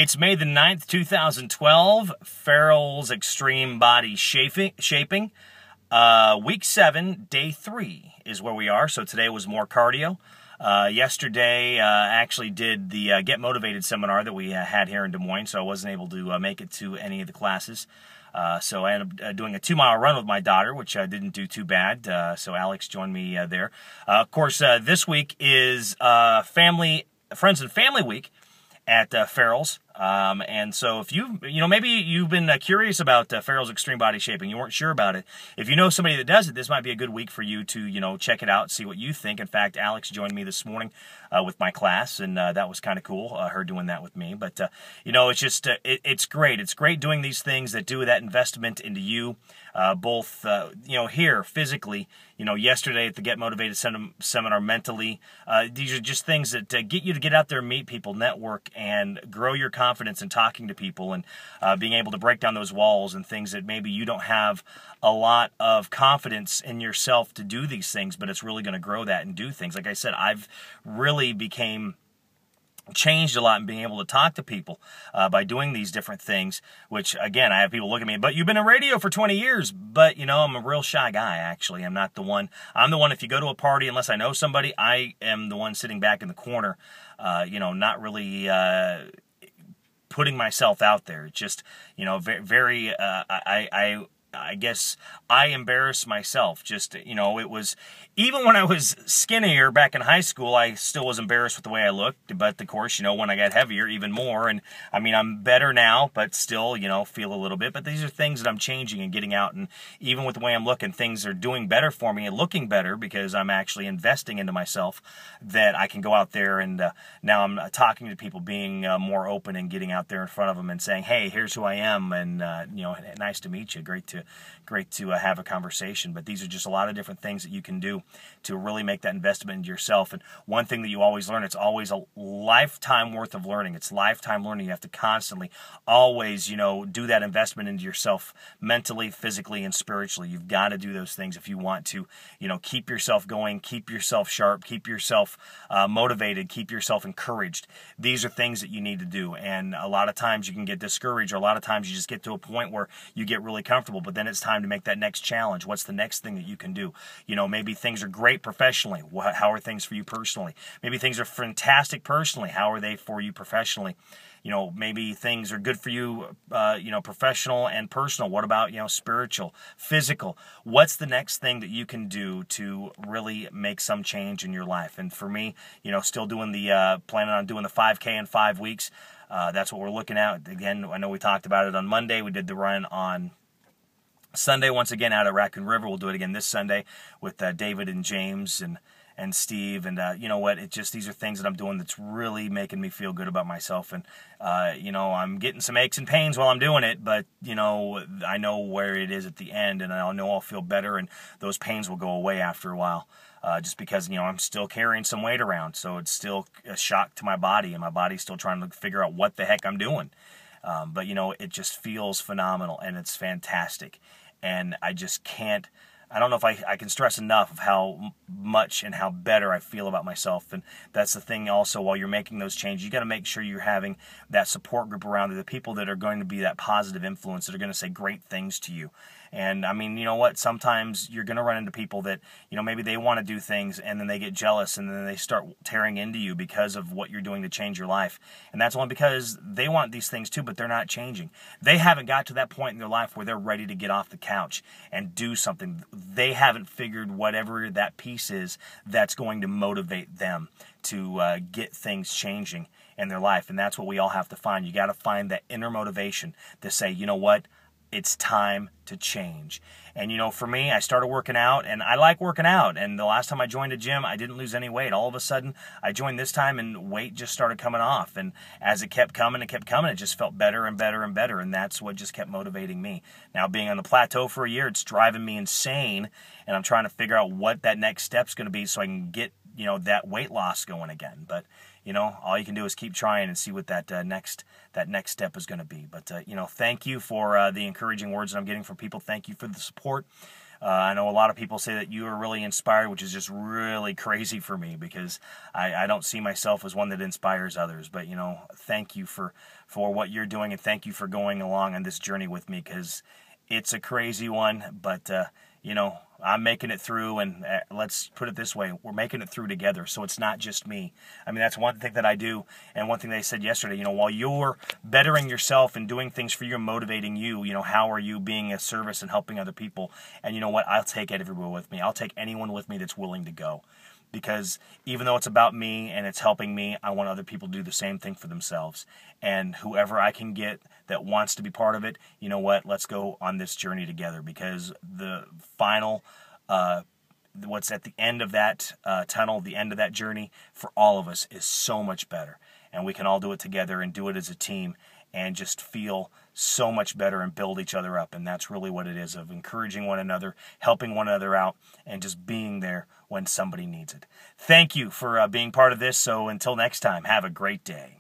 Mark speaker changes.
Speaker 1: It's May the 9th, 2012. Farrell's Extreme Body Shaping. Week 7, day 3 is where we are. So today was more cardio. Yesterday, actually did the Get Motivated seminar that we had here in Des Moines, so I wasn't able to make it to any of the classes. So I ended up doing a 2-mile run with my daughter, which I didn't do too bad. So Alex joined me there. Of course, this week is Friends and Family Week at Farrell's. And so if maybe you've been curious about Farrell's Extreme Body Shaping, you weren't sure about it. If you know somebody that does it, this might be a good week for you to, check it out, see what you think. In fact, Alex joined me this morning with my class, and that was kind of cool, her doing that with me. But, it's just, it's great. It's great doing these things that do that investment into you, both, here physically, yesterday at the Get Motivated seminar mentally. These are just things that get you to get out there and meet people, network, and grow your confidence in talking to people and being able to break down those walls and things that maybe you don't have a lot of confidence in yourself to do these things, but it's really going to grow that and do things. Like I said, I've really changed a lot in being able to talk to people by doing these different things, which, again, I have people look at me, but you've been in radio for 20 years. But, I'm a real shy guy, actually. I'm not the one. I'm the one, if you go to a party, unless I know somebody, I am the one sitting back in the corner, not really putting myself out there. Just, very, I guess I embarrass myself. Just, it was, even when I was skinnier back in high school, I still was embarrassed with the way I looked. But, of course, when I got heavier, even more. And, I'm better now, but still, feel a little bit. But these are things that I'm changing and getting out. And even with the way I'm looking, things are doing better for me and looking better because I'm actually investing into myself, that I can go out there and now I'm talking to people, being more open and getting out there in front of them and saying, hey, here's who I am. And, nice to meet you. Great to have a conversation. But these are just a lot of different things that you can do to really make that investment into yourself. And one thing that you always learn, it's always a lifetime worth of learning. It's lifetime learning. You have to constantly always, do that investment into yourself mentally, physically, and spiritually. You've got to do those things if you want to, keep yourself going, keep yourself sharp, keep yourself motivated, keep yourself encouraged. These are things that you need to do. And a lot of times you can get discouraged, or a lot of times you just get to a point where you get really comfortable, but then it's time to make that next challenge. What's the next thing that you can do? Maybe things are great professionally. How are things for you personally? Maybe things are fantastic personally. How are they for you professionally? Maybe things are good for you, professional and personal. What about, spiritual, physical? What's the next thing that you can do to really make some change in your life? And for me, still doing planning on doing the 5K in 5 weeks. That's what we're looking at. Again, I know we talked about it on Monday. We did the run on Sunday, once again, out at Raccoon River. We'll do it again this Sunday with David and James and Steve. And you know what? These are things that I'm doing that's really making me feel good about myself. And, I'm getting some aches and pains while I'm doing it, but, I know where it is at the end, and I know I'll feel better, and those pains will go away after a while. Just because, I'm still carrying some weight around, so it's still a shock to my body, and my body's still trying to figure out what the heck I'm doing. But, it just feels phenomenal, and it's fantastic. And I just can't, I don't know if I can stress enough of how much and how better I feel about myself. And that's the thing also, while you're making those changes, you got to make sure you're having that support group around you, the people that are going to be that positive influence, that are going to say great things to you. And you know what? Sometimes you're going to run into people that, maybe they want to do things and then they get jealous and then they start tearing into you because of what you're doing to change your life. And that's only because they want these things too, but they're not changing. They haven't got to that point in their life where they're ready to get off the couch and do something. They haven't figured whatever that piece is that's going to motivate them to get things changing in their life. And that's what we all have to find. You got to find that inner motivation to say, you know what? It's time to change. And, for me, I started working out, and I like working out. And the last time I joined a gym, I didn't lose any weight. All of a sudden, I joined this time, and weight just started coming off. And as it kept coming, it just felt better and better and better. And that's what just kept motivating me. Now, being on the plateau for a year, it's driving me insane. And I'm trying to figure out what that next step's going to be so I can get, that weight loss going again. But, all you can do is keep trying and see what that next step is going to be. But, thank you for the encouraging words that I'm getting from people. Thank you for the support. I know a lot of people say that you are really inspired, which is just really crazy for me because I don't see myself as one that inspires others. But, thank you for what you're doing, and thank you for going along on this journey with me because it's a crazy one, but, I'm making it through, and let's put it this way, we're making it through together, so it's not just me. I mean, that's one thing that I do, and one thing they said yesterday, while you're bettering yourself and doing things for you and motivating you, how are you being a service and helping other people? And you know what? I'll take everyone with me. I'll take anyone with me that's willing to go. Because even though it's about me and it's helping me, I want other people to do the same thing for themselves. And whoever I can get that wants to be part of it, you know what? Let's go on this journey together, because the final, what's at the end of that tunnel, the end of that journey for all of us is so much better. And we can all do it together and do it as a team and just feel so much better and build each other up. And that's really what it is, of encouraging one another, helping one another out, and just being there when somebody needs it. Thank you for being part of this. So until next time, have a great day.